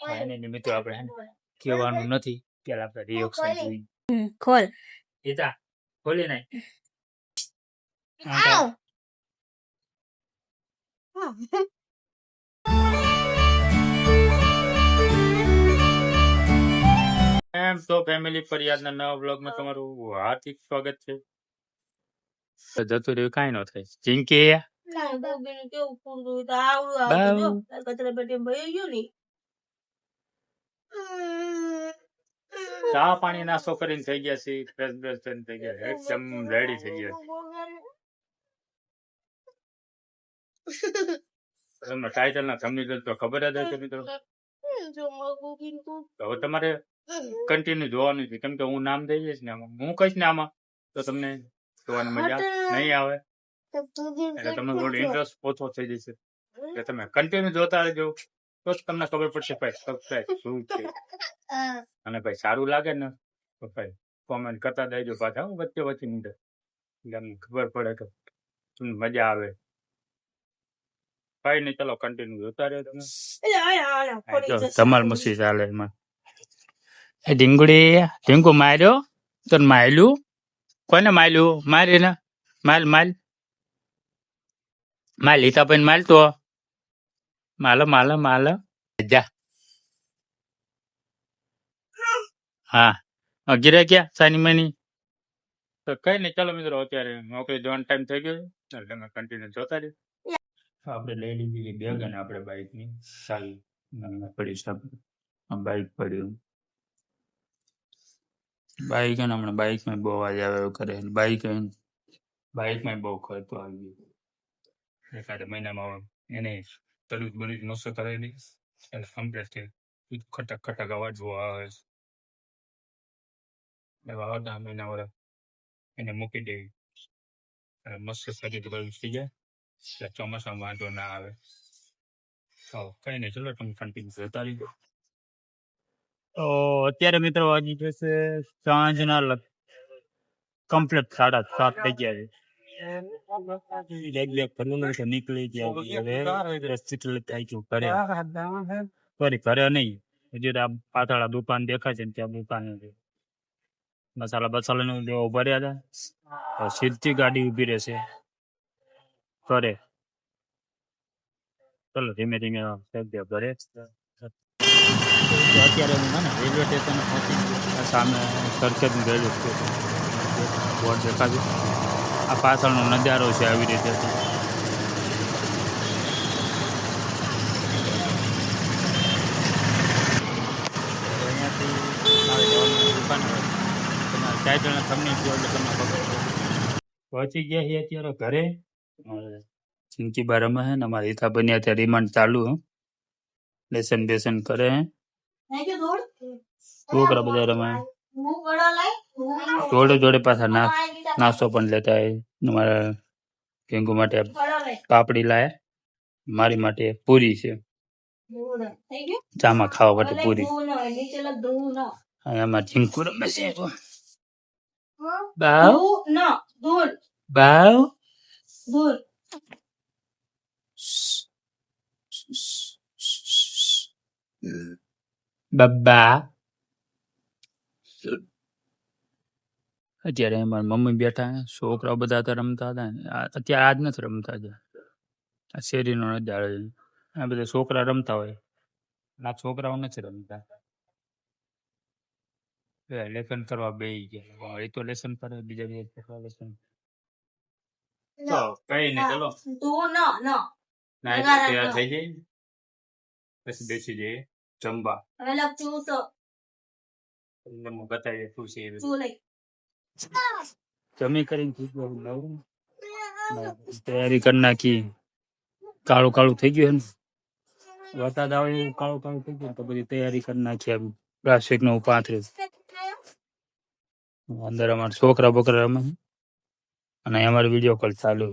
એને મિત્રો આપણે કહેવાનું નથી, પેલા આપણે રિએક્શન જોઈએ. ખોલ ઈતા ખોલી નાખ. એમ તો ફેમિલી ફરિયાદના નવા બ્લોગમાં તમારું હાર્દિક સ્વાગત છે. જતું રહ્યું કાંઈ ન થાય. ચિંકી ચા પાણી નાસ્તો કરીને થઈ ગયા છે, ફ્રેશ બ્રેશ થઈને થઈ ગયા, એકદમ રેડી થઈ ગયા. તમને ટાઇટલ ના થંબનેલ તો ખબર જ હશે મિત્રો. હવે તમારે કન્ટિન્યુ જોવાનું છે, કેમ કે હું નામ દઈ દઈશ ને આમાં, હું કહીશ ને આમાં તો તમને જોવાની મજા નહીં આવે, એટલે તમને થોડું ઇન્ટરેસ્ટ ઓછો થઈ જશે. એટલે તમે કન્ટિન્યુ જોતા રહેજો તો જ તમને ખબર પડશે ભાઈ સબસ્ક્રાઇબ શું છે. અને ભાઈ સારું લાગે ને તો ભાઈ કોમેન્ટ કરતા દેજો પાછા વચ્ચે વચ્ચે નીકળે, એટલે અમને ખબર પડે કે તમને મજા આવે. કઈ નહીં, ચલો કન્ટિન્યુ જોતા રહ્યો તમે. તમાર મસ્તી ચાલે એમાં. એ ઢીંગુ માર્યો તો માયલું કોને માયલું? મારી ને માલ લીધા પછી માલ તો માલ જા. હા ગીરે ક્યાં સાની મની. તો કઈ નહીં, ચાલો મિત્રો અત્યારે નોકરી જવાનો ટાઈમ થઈ ગયો એટલે તમે કન્ટિન્યુ જોતા રહ્યો. આપણે લઈ લીધી બેગ અને આપણે બાઇકની સારી પડી છે. બાઇક પડ્યું, બાઇક અને હમણાં બાઇકમાં બહુ અવાજ આવે એવું કરે. બાઇકમાં બહુ ખર્ચો આવી ગયો. એકાદ મહિનામાં એને તરત બધી નસો કરેલી એટલે કમ્પ્લીટ થઈ ખટક ખટક અવાજ બહુ આવે છે. એવા અડધા મહિના વરા એને મૂકી દેવી મસ્ત શરીર બધું થઈ જાય એટલે ચોમાસામાં વાંધો ના આવે. તો કઈ નહીં, ચલો તમે કન્ટિન્યુ જોતા રહીજો. તો અત્યારે મિત્રો વાગી જશે સાંજના કમ્પ્લીટ 7:30 થઈ ગયા છે. નીકળી ગયા ઘરે નહીં, હજી તો આ પાછળ દુકાન દેખાય છે ને ત્યાં દુકાન મસાલા નું લેવા ઉભા રહ્યા હતા. સીધી ગાડી ઉભી રહેશે ઘરે. ચલો ધીમે ધીમે ઘરે. અત્યારે હું રેલવે સ્ટેશન પહોંચી સામે સરખેજનું રેલવે સ્ટેશન બોર્ડ દેખાતું. આ પાછળનો નજારો છે આવી રીતે. પહોંચી ગયા છીએ અત્યારે ઘરે. ચિંકી બા રમે છે ને અમારા હિતા બની અત્યારે રિમાન્ડ ચાલુ હે, લેસન બેસન કરે હે. છોકરા બધા રમે જોડે પાછા નાસ્તો પણ લેતા હોય. અમારા કેંગુ માટે પાપડી લાયા, મારી માટે પૂરી છે, ચામાં ખાવા માટે પૂરી. એમાં ચીંકુ રમે છે. બાવ બબ્બા. અત્યારે મારા મમ્મી બેઠા, છોકરાઓ બધા તો રમતા હતા. અત્યારે આજ નથી રમતા, આ શેરીનો નજારો. આ બધા છોકરા રમતા હોય, આ છોકરાઓ નથી રમતા. લેસન કરવા બેસી ગયા. એ તો લેસન કરે, બીજા લેસન. તો કઈ નહીં, ચલો તૈયાર થઈ જાય પછી બેસી જઈએ જમવા. બતાવીએ શું છે. જમી કરીને તૈયારી કરી નાખી. કાળું કાળું થઈ ગયું ને વરસાદ આવે એવું કાળું કાળું થઈ ગયું તો બધી તૈયારી કરી નાખી. એમ પ્લાસ્ટિક નું 35 અંદર અમારા છોકરા બોકરા રમે અને અમારો વિડીયો કોલ ચાલુ.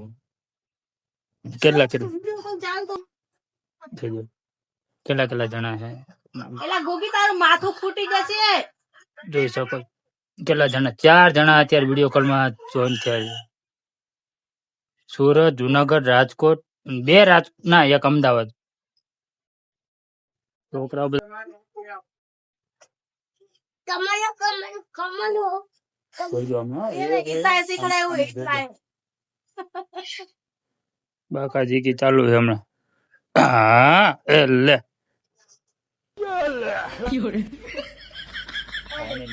કેટલા જણા છે જોઈ શકો. કેટલા જણા? 4 જણા અત્યારે વિડીયો કોલમાં જોઈન થયા. સુરત, જુનાગઢ, રાજકોટ, 2 એક અમદાવાદ. છોકરાઓ બધા કોઈ જો હમણાં બાકાજી કી ચાલુ છે હમણાં. હા એ લે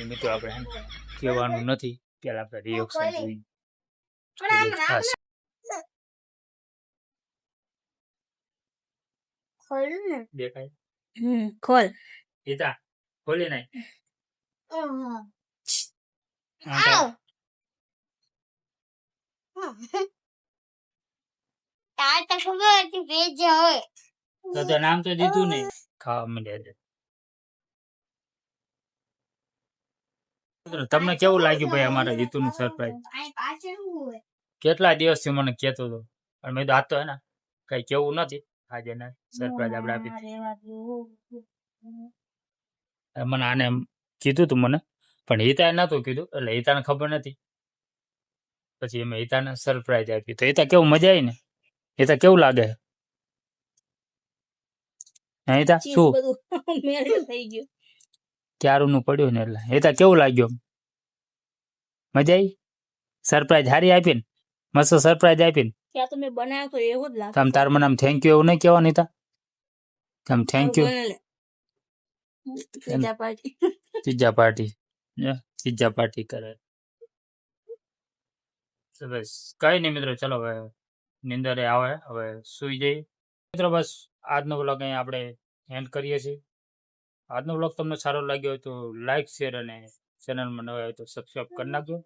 મિત્રો આપણે કહેવાનું નથી, પેલા આપણે રિએક્શન જોઈએ. દેખાય ખોલ ઈતા ખોલી નાખ. તો તે નામ તો દીધું નહીં, ખાવા માંડ્યા છે. તમને કેવું લાગ્યું ભાઈ અમારા જીતુનું સરપ્રાઈઝ? કેટલા દિવસથી મને કહેતો હતો પણ મેં તો આજ તો હે ને કઈ કેવું નથી. આજે ને સરપ્રાઈઝ આપણે આપી. મને આને એમ કીધું તું મને, પણ હિતાએ નતું કીધું એટલે હિતાને ખબર નથી. પછી અમે હિતાને સરપ્રાઈઝ આપી. તો હિતા કેવું મજા આવી ને? હિતા કેવું લાગે? હિતા શું થઈ ગયું ક્યારનું પડ્યું ને એટલે હિતા કેવું લાગ્યું? મજા આવી? સરપ્રાઈઝ હારી આપીને? મસ્ત સરપ્રાઈઝ આપીને? ત્યાં તો મેં બનાવ્યો તો એવો જ લાગે. આમ તાર મને આમ થેન્ક યુ એવું નહીં કહેવાનું હિતા? આમ થેન્ક યુ. ત્રીજા પાર્ટી પિઝા પાર્ટી કરે. બસ કઈ નહીં મિત્રો, ચલો હવે નિંદરે આવે, હવે સુઈ જઈએ મિત્રો. બસ આજનો વ્લોગ અહીંયા આપણે એન્ડ કરીએ છીએ. આજનો વ્લોગ તમને સારો લાગ્યો હોય તો લાઈક, શેર અને ચેનલમાં નવા હોય તો સબસ્ક્રાઈબ કરી નાખજો.